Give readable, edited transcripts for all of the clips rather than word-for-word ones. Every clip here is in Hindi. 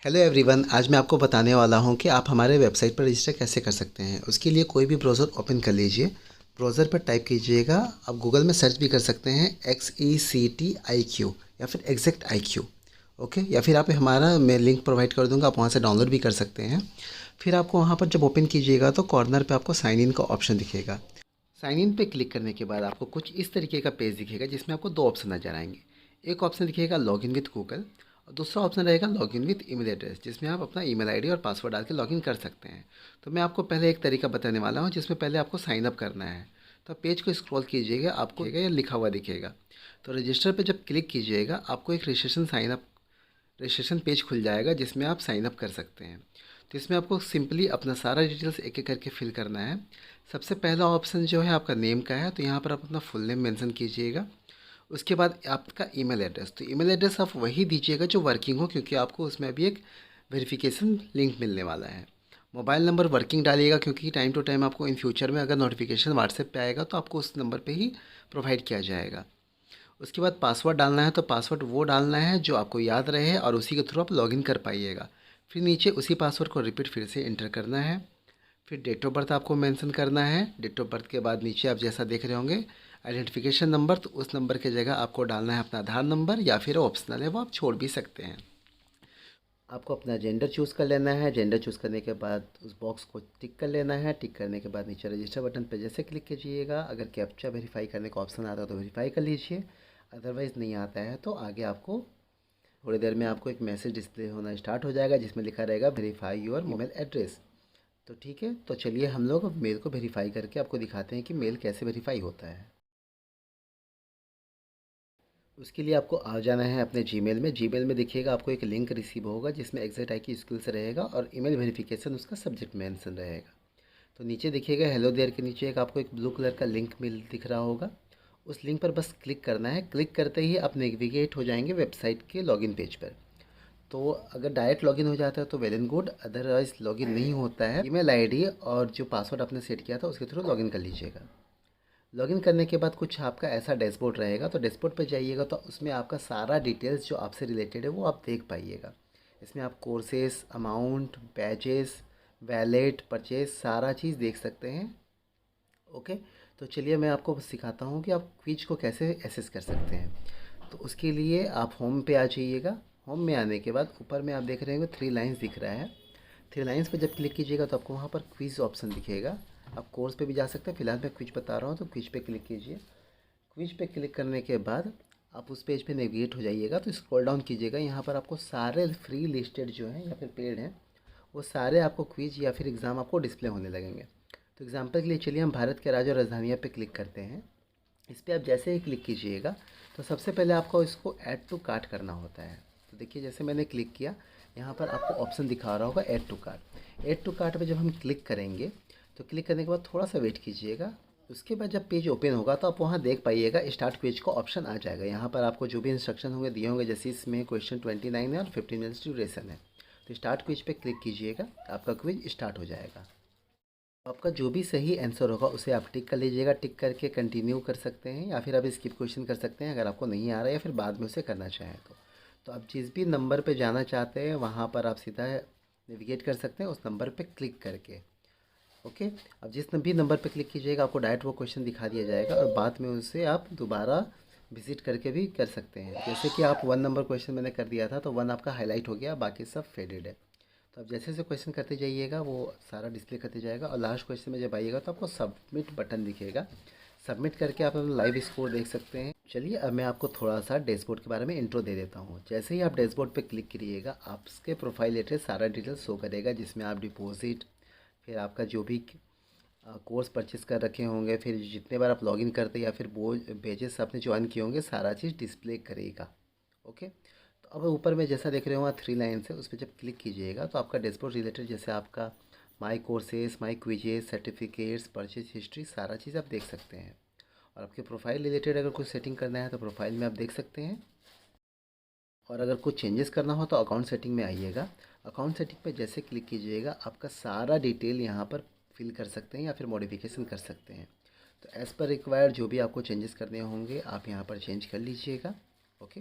हेलो एवरीवन, आज मैं आपको बताने वाला हूं कि आप हमारे वेबसाइट पर रजिस्टर कैसे कर सकते हैं। उसके लिए कोई भी ब्राउज़र ओपन कर लीजिए। ब्राउज़र पर टाइप कीजिएगा, आप गूगल में सर्च भी कर सकते हैं XECTIQ या फिर एग्जैक्ट IQ। ओके, या फिर आप हमारा मैं लिंक प्रोवाइड कर दूंगा, आप वहां से डाउनलोड भी कर सकते हैं। फिर आपको वहां पर जब ओपन कीजिएगा तो कॉर्नर पे आपको साइन इन का ऑप्शन दिखेगा। साइन इन पे क्लिक करने के बाद आपको कुछ इस तरीके का पेज दिखेगा जिसमें आपको दो ऑप्शन नजर आएंगे। एक ऑप्शन दिखेगा लॉगिन विद गूगल और दूसरा ऑप्शन रहेगा लॉगिन विद ईमेल एड्रेस, जिसमें आप अपना ईमेल आईडी और पासवर्ड डाल के लॉगिन कर सकते हैं। तो मैं आपको पहले एक तरीका बताने वाला हूँ जिसमें पहले आपको साइन अप करना है। तो आप पेज को स्क्रॉल कीजिएगा, आपको ये लिखा हुआ दिखेगा। तो रजिस्टर पे जब क्लिक कीजिएगा आपको एक रजिस्ट्रेशन पेज खुल जाएगा जिसमें आप साइन अप कर सकते हैं। तो इसमें आपको सिंपली अपना सारा डिटेल्स एक एक करके फिल करना है। सबसे पहला ऑप्शन जो है आपका नेम का है, तो यहाँ पर आप अपना फुल नेम मेंशन कीजिएगा। उसके बाद आपका ईमेल एड्रेस, तो ईमेल एड्रेस आप वही दीजिएगा जो वर्किंग हो, क्योंकि आपको उसमें अभी एक वेरिफिकेशन लिंक मिलने वाला है। मोबाइल नंबर वर्किंग डालिएगा, क्योंकि टाइम टू टाइम आपको इन फ्यूचर में अगर नोटिफिकेशन व्हाट्सएप पे आएगा तो आपको उस नंबर पे ही प्रोवाइड किया जाएगा। उसके बाद पासवर्ड डालना है, तो पासवर्ड वो डालना है जो आपको याद रहे और उसी के थ्रू आप लॉगिन कर पाइएगा। फिर नीचे उसी पासवर्ड को रिपीट फिर से एंटर करना है। फिर डेट ऑफ बर्थ आपको मेंशन करना है। डेट ऑफ बर्थ के बाद नीचे आप जैसा देख रहे होंगे आइडेंटिफिकेशन नंबर, तो उस नंबर की जगह आपको डालना है अपना आधार नंबर, या फिर ऑप्शनल है वो आप छोड़ भी सकते हैं। आपको अपना जेंडर चूज़ कर लेना है। जेंडर चूज़ करने के बाद उस बॉक्स को टिक कर लेना है। टिक करने के बाद नीचे रजिस्टर बटन पर जैसे क्लिक कीजिएगा, अगर कैप्चा वेरीफाई करने का ऑप्शन आता है तो वेरीफाई कर लीजिए, अदरवाइज़ नहीं आता है तो आगे आपको थोड़ी देर में आपको एक मैसेज डिस्प्ले होना स्टार्ट हो जाएगा जिसमें लिखा रहेगा वेरीफाई योर ईमेल एड्रेस। तो ठीक है, तो चलिए हम लोग मेल को वेरीफाई करके आपको दिखाते हैं कि मेल कैसे वेरीफाई होता है। उसके लिए आपको आ जाना है अपने जीमेल में। जीमेल में देखिएगा आपको एक लिंक रिसीव होगा जिसमें एग्जैक्ट आई की स्किल्स रहेगा और ईमेल वेरिफिकेशन उसका सब्जेक्ट मेंशन रहेगा। तो नीचे देखिएगा हेलो देयर के नीचे एक आपको एक ब्लू कलर का लिंक मिल दिख रहा होगा। उस लिंक पर बस क्लिक करना है। क्लिक करते ही आप नेविगेट हो जाएंगे वेबसाइट के लॉगिन पेज पर। तो अगर डायरेक्ट लॉगिन हो जाता है तो well and good, otherwise login नहीं होता है ईमेल आईडी और जो पासवर्ड आपने सेट किया था उसके थ्रू लॉगिन कर लीजिएगा। लॉगिन करने के बाद कुछ आपका ऐसा डैशबोर्ड रहेगा, तो डैशबोर्ड पर जाइएगा तो उसमें आपका सारा डिटेल्स जो आपसे रिलेटेड है वो आप देख पाइएगा। इसमें आप courses, amount, batches, wallet, purchase सारा चीज़ देख सकते हैं। ओके, तो चलिए मैं आपको सिखाता हूँ कि आप क्विज को कैसे एसेस कर सकते हैं। तो उसके लिए आप होम पे आ जाइएगा। होम में आने के बाद ऊपर में आप देख रहे होंगे थ्री लाइन्स दिख रहा है। थ्री लाइन्स पे जब क्लिक कीजिएगा तो आपको वहाँ पर क्विज़ ऑप्शन दिखेगा। आप कोर्स पे भी जा सकते हैं, फिलहाल मैं क्विज बता रहा हूँ तो क्विज पे क्लिक कीजिए। क्विज पे क्लिक करने के बाद आप उस पेज पे नेविगेट हो जाइएगा, तो स्क्रॉल डाउन कीजिएगा। यहाँ पर आपको सारे फ्री लिस्टेड जो हैं या फिर पेड हैं वो सारे आपको क्विज या फिर एग्ज़ाम आपको डिस्प्ले होने लगेंगे। तो एग्जांपल के लिए चलिए हम भारत के राज्य और राजधानियाँ पे क्लिक करते हैं। इस पर आप जैसे ही क्लिक कीजिएगा तो सबसे पहले आपको इसको ऐड टू कार्ट करना होता है। तो देखिए जैसे मैंने क्लिक किया, यहाँ पर आपको ऑप्शन दिखा रहा होगा add to cart. Add to cart पे जब हम क्लिक करेंगे तो क्लिक करने के बाद थोड़ा सा वेट कीजिएगा। उसके बाद जब पेज ओपन होगा तो आप वहाँ देख पाइएगा स्टार्ट क्विज का ऑप्शन आ जाएगा। यहाँ पर आपको जो भी इंस्ट्रक्शन होंगे दिए होंगे, जैसे इसमें क्वेश्चन 29 है और 15 मिनट्स ड्यूरेशन है। तो स्टार्ट क्विज पे क्लिक कीजिएगा, आपका क्विज स्टार्ट हो जाएगा। आपका जो भी सही आंसर होगा उसे आप टिक कर लीजिएगा। टिक करके कंटिन्यू कर सकते हैं या फिर आप स्किप क्वेश्चन कर सकते हैं अगर आपको नहीं आ रहा है या फिर बाद में उसे करना चाहें तो आप जिस भी नंबर पे जाना चाहते हैं वहाँ पर आप सीधा नेविगेट कर सकते हैं उस नंबर पे क्लिक करके। ओके, अब जिस भी नंबर पे क्लिक कीजिएगा आपको डायरेक्ट वो क्वेश्चन दिखा दिया जाएगा और बाद में उसे आप दोबारा विजिट करके भी कर सकते हैं। जैसे कि आप 1 नंबर क्वेश्चन मैंने कर दिया था तो 1 आपका हाईलाइट हो गया, बाकी सब फेडेड है। तो आप जैसे जैसे क्वेश्चन करते जाइएगा वो सारा डिस्प्ले करते जाएगा और लास्ट क्वेश्चन में जब आइएगा तो आपको सबमिट बटन दिखेगा। सबमिट करके आप अपना लाइव स्कोर देख सकते हैं। चलिए अब मैं आपको थोड़ा सा डैशबोर्ड के बारे में इंट्रो दे देता हूँ। जैसे ही आप डैशबोर्ड पे क्लिक करिएगा आपके प्रोफाइल रिलेटेड सारा डिटेल्स शो करेगा, जिसमें आप डिपॉजिट, फिर आपका जो भी कोर्स परचेस कर रखे होंगे, फिर जितने बार आप लॉगिन करते या फिर वो पेजेस आपने ज्वाइन किए होंगे सारा चीज़ डिस्प्ले करेगा। ओके, तो अब ऊपर में जैसा देख रहे हो वहाँ थ्री लाइन है, उस पर जब क्लिक कीजिएगा तो आपका डैशबोर्ड रिलेटेड जैसे आपका my courses, my quizzes, certificates, purchase history सारा चीज़ आप देख सकते हैं। और आपके प्रोफाइल रिलेटेड अगर कुछ सेटिंग करना है तो प्रोफाइल में आप देख सकते हैं। और अगर कुछ चेंजेस करना हो तो अकाउंट सेटिंग में आइएगा। अकाउंट सेटिंग पे जैसे क्लिक कीजिएगा आपका सारा डिटेल यहाँ पर फिल कर सकते हैं या फिर मॉडिफिकेशन कर सकते हैं। तो एज़ पर रिक्वायर्ड जो भी आपको चेंजेस करने होंगे आप यहाँ पर चेंज कर लीजिएगा। ओके,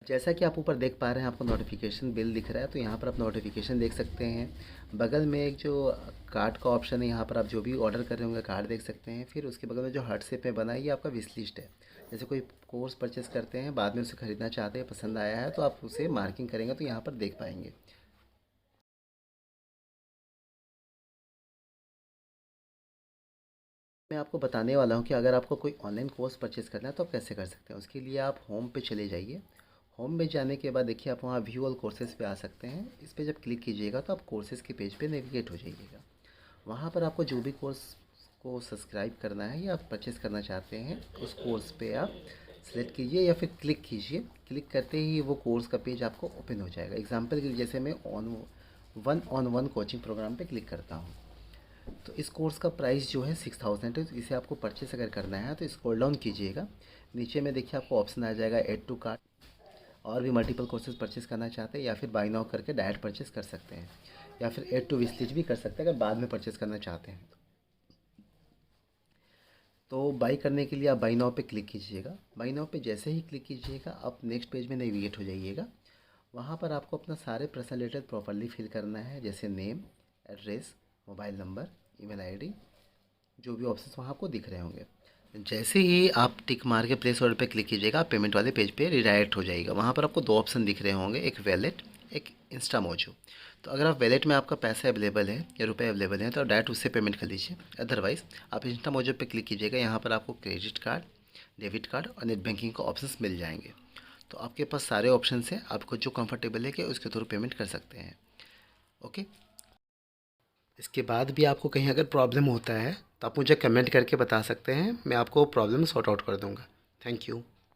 जैसा कि आप ऊपर देख पा रहे हैं, आपको नोटिफिकेशन बिल दिख रहा है, तो यहाँ पर आप नोटिफिकेशन देख सकते हैं। बगल में एक जो कार्ड का ऑप्शन है, यहाँ पर आप जो भी ऑर्डर कर रहे होंगे कार्ड देख सकते हैं। फिर उसके बगल में जो हार्ट शेप में बना है, ये आपका विश लिस्ट है। जैसे कोई कोर्स परचेस करते हैं, बाद में उसे ख़रीदना चाहते हैं, पसंद आया है, तो आप उसे मार्किंग करेंगे तो यहाँ पर देख पाएंगे। मैं आपको बताने वाला हूँ कि अगर आपको कोई ऑनलाइन कोर्स परचेज़ करना है तो आप कैसे कर सकते हैं। उसके लिए आप होम पे चले जाइए। होम में जाने के बाद देखिए, आप वहाँ व्यू ऑल कोर्सेज़ पे आ सकते हैं। इस पे जब क्लिक कीजिएगा तो आप कोर्सेज़ के पेज पे नेविगेट हो जाइएगा। वहाँ पर आपको जो भी कोर्स को सब्सक्राइब करना है या आप परचेज़ करना चाहते हैं, उस कोर्स पे आप सेलेक्ट कीजिए या फिर क्लिक कीजिए। क्लिक करते ही वो कोर्स का पेज आपको ओपन हो जाएगा। एग्जाम्पल के लिए जैसे मैं ऑन वन कोचिंग प्रोग्राम पे क्लिक करता हूँ, तो इस कोर्स का प्राइस जो है 6000 है। तो इसे आपको परचेस अगर करना है तो स्क्रॉल डाउन कीजिएगा। नीचे में देखिए आपको ऑप्शन आ जाएगा ऐड टू कार्ट। और भी मल्टीपल कोर्सेज परचेस करना चाहते हैं या फिर बाय नाउ करके डायरेक्ट परचेस कर सकते हैं, या फिर ऐड टू विश लिस्ट भी कर सकते हैं अगर बाद में परचेस करना चाहते हैं। तो बाई करने के लिए आप बाई नाउ पे क्लिक कीजिएगा। बाई नाउ पे जैसे ही क्लिक कीजिएगा, आप नेक्स्ट पेज में नेविगेट हो जाइएगा। वहाँ पर आपको अपना सारे पर्सनल डिटेल प्रॉपरली फिल करना है, जैसे name, address, mobile number, email ID, जो भी ऑप्शंस वहाँ आपको दिख रहे होंगे। जैसे ही आप टिक मार के प्लेस ऑर्डर पे क्लिक कीजिएगा, आप पेमेंट वाले पेज पे रिडायरेक्ट हो जाएगा। वहाँ पर आपको दो ऑप्शन दिख रहे होंगे, एक वैलेट, एक इंस्टा मोजो। तो अगर आप वैलेट में आपका पैसा अवेलेबल है या रुपए अवेलेबल है तो आप डायरेक्ट उससे पेमेंट कर लीजिए। अदरवाइज़ आप इंस्टा मोजो पे क्लिक कीजिएगा। यहाँ पर आपको क्रेडिट कार्ड, डेबिट कार्ड और नेट बैंकिंग का ऑप्शंस मिल जाएंगे। तो आपके पास सारे ऑप्शन हैं, आपको जो कंफर्टेबल है कि उसके थ्रू पेमेंट कर सकते हैं। ओके। इसके बाद भी आपको कहीं अगर प्रॉब्लम होता है तो आप मुझे कमेंट करके बता सकते हैं, मैं आपको प्रॉब्लम सॉर्ट आउट कर दूँगा। Thank you.